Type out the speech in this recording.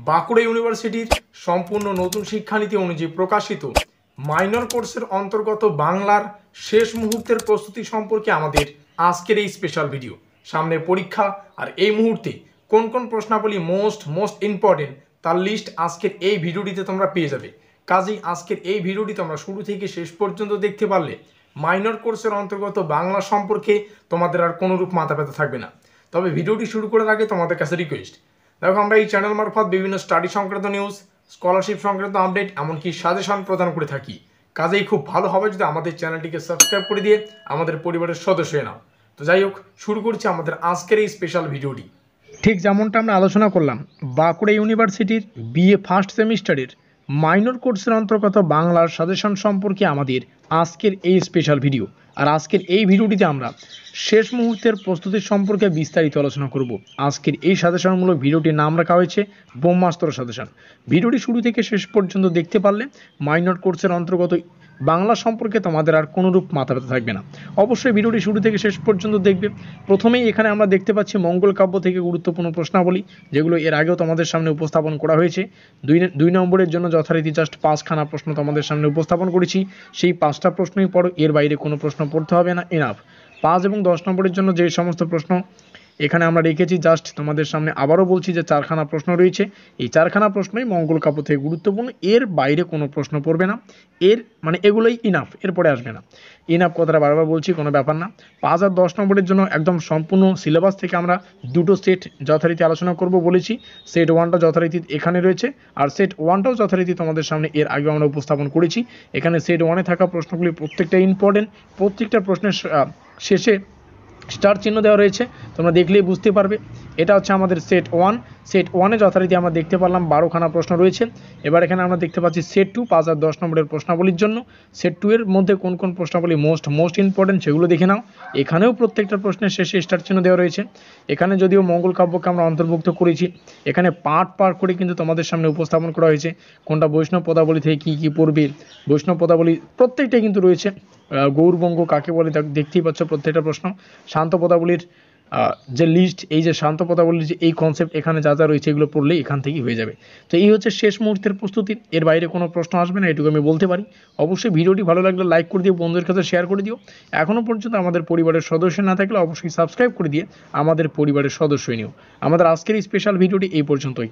বাঁকুড়া ইউনিভার্সিটির সম্পূর্ণ নতুন শিক্ষানীতি অনুযায়ী প্রকাশিত মাইনর কোর্সের অন্তর্গত বাংলার শেষ মুহূর্তের প্রস্তুতি সম্পর্কে আমাদের আজকের এই স্পেশাল ভিডিও। সামনে পরীক্ষা, আর এই মুহূর্তে কোন কোন প্রশ্নাবলী মোস্ট ইম্পর্টেন্ট তার লিস্ট আজকের এই ভিডিওটিতে তোমরা পেয়ে যাবে। কাজেই আজকের এই ভিডিওটি তোমরা শুরু থেকে শেষ পর্যন্ত দেখতে পারলে মাইনর কোর্সের অন্তর্গত বাংলা সম্পর্কে তোমাদের আর কোনোরূপ মাথা ব্যথা থাকবে না। তবে ভিডিওটি শুরু করার আগে তোমাদের কাছে রিকোয়েস্ট, দেখো আমরা এই চ্যানেল মারফত বিভিন্ন স্টাডি সংক্রান্ত নিউজ, স্কলারশিপ সংক্রান্ত আপডেট, এমনকি সাজেশন প্রদান করে থাকি। কাজেই খুব ভালো হবে যদি আমাদের চ্যানেলটিকে সাবস্ক্রাইব করে দিয়ে আমাদের পরিবারের সদস্য হয়ে নাও। তো যাই হোক, শুরু করছি আমাদের আজকের এই স্পেশাল ভিডিওটি। ঠিক যেমনটা আমরা আলোচনা করলাম, বাঁকুড়া ইউনিভার্সিটির বিএ ফার্স্ট সেমিস্টারের মাইনর কোর্সের অন্তর্গত বাংলার সাজেশন সম্পর্কে আমাদের আজকের এই স্পেশাল ভিডিও। আর আজকের এই ভিডিওটিতে আমরা শেষ মুহূর্তের প্রস্তুতি সম্পর্কে বিস্তারিত আলোচনা করব। আজকের এই সাজেশনমূলক ভিডিওটির নাম রাখা হয়েছে ব্রহ্মাস্ত্র সাজেশন। ভিডিওটি শুরু থেকে শেষ পর্যন্ত দেখতে পারলে মাইনর কোর্সের অন্তর্গত বাংলা সম্পর্কে তোমাদের আর কোনোরূপ মাথা ব্যথা থাকবে না। অবশ্যই ভিডিওটি শুরু থেকে শেষ পর্যন্ত দেখবে। প্রথমেই এখানে আমরা দেখতে পাচ্ছি মঙ্গল কাব্য থেকে গুরুত্বপূর্ণ প্রশ্নাবলী, যেগুলো এর আগেও তোমাদের সামনে উপস্থাপন করা হয়েছে। দুই নম্বরের জন্য যথারীতি জাস্ট 5খানা প্রশ্ন তোমাদের সামনে উপস্থাপন করেছি। সেই 5টা প্রশ্নই পড়ো, এর বাইরে কোনো প্রশ্ন পড়তে হবে না, এনাফ। 5 এবং 10 নম্বরের জন্য যে সমস্ত প্রশ্ন এখানে আমরা রেখেছি, জাস্ট তোমাদের সামনে আবারও বলছি যে 4খানা প্রশ্ন রয়েছে। এই 4খানা প্রশ্নই মঙ্গল কাব্য থেকে গুরুত্বপূর্ণ, এর বাইরে কোনো প্রশ্ন পড়বে না। এগুলোই ইনাফ, এরপরে আসবে না। ইনাফ কথাটা বারবার বলছি, কোনো ব্যাপার না। 5 আর 10 নম্বরের জন্য একদম সম্পূর্ণ সিলেবাস থেকে আমরা দুটো সেট যথারীতি আলোচনা করব বলেছি। সেট 1টা যথারীতি এখানে রয়েছে, আর সেট 1টাও যথারীতি তোমাদের সামনে এর আগে আমরা উপস্থাপন করেছি। এখানে সেট 1-এ থাকা প্রশ্নগুলি প্রত্যেকটা ইম্পর্টেন্ট। প্রত্যেকটা প্রশ্নের শেষে স্টার চিহ্ন দেওয়া রয়েছে, তোমরা দেখলেই বুঝতে পারবে। এটা হচ্ছে আমাদের সেট 1। সেট 1-এ যথারীতি আমরা দেখতে পারলাম 12খানা প্রশ্ন রয়েছে। এবার এখানে আমরা দেখতে পাচ্ছি সেট 2, 5 আর 10 নম্বরের প্রশ্নাবলীর জন্য। সেট 2 এর মধ্যে কোন কোন প্রশ্নাবলী মোস্ট ইম্পর্টেন্ট সেগুলো দেখে নাও। এখানেও প্রত্যেকটা প্রশ্নের শেষে স্টার চিহ্ন দেওয়া রয়েছে। এখানে যদিও মঙ্গল কাব্যকে আমরা অন্তর্ভুক্ত করেছি, এখানে পার্ট করে কিন্তু তোমাদের সামনে উপস্থাপন করা হয়েছে। কোনটা বৈষ্ণব পদাবলী থেকে কী পড়বে, বৈষ্ণব পদাবলী প্রত্যেকটাই কিন্তু রয়েছে। গৌরবঙ্গ কাকে বলে দেখতেই পাচ্ছ প্রত্যেকটা প্রশ্ন। শান্ত পদাবলীর যে লিস্ট, এই যে শান্ত পদাবলীর যে এই কনসেপ্ট, এখানে যা যা রয়েছে এগুলো পড়লেই এখান থেকেই হয়ে যাবে। তো এই হচ্ছে শেষ মুহূর্তের প্রস্তুতি, এর বাইরে কোনো প্রশ্ন আসবে না, এটুকু আমি বলতে পারি। অবশ্যই ভিডিওটি ভালো লাগলে লাইক করে দিও, বন্ধুদের কাছে শেয়ার করে দিও। এখনও পর্যন্ত আমাদের পরিবারের সদস্য না থাকলে অবশ্যই সাবস্ক্রাইব করে দিয়ে আমাদের পরিবারের সদস্য নিও। আমাদের আজকের এই স্পেশাল ভিডিওটি এই পর্যন্তই।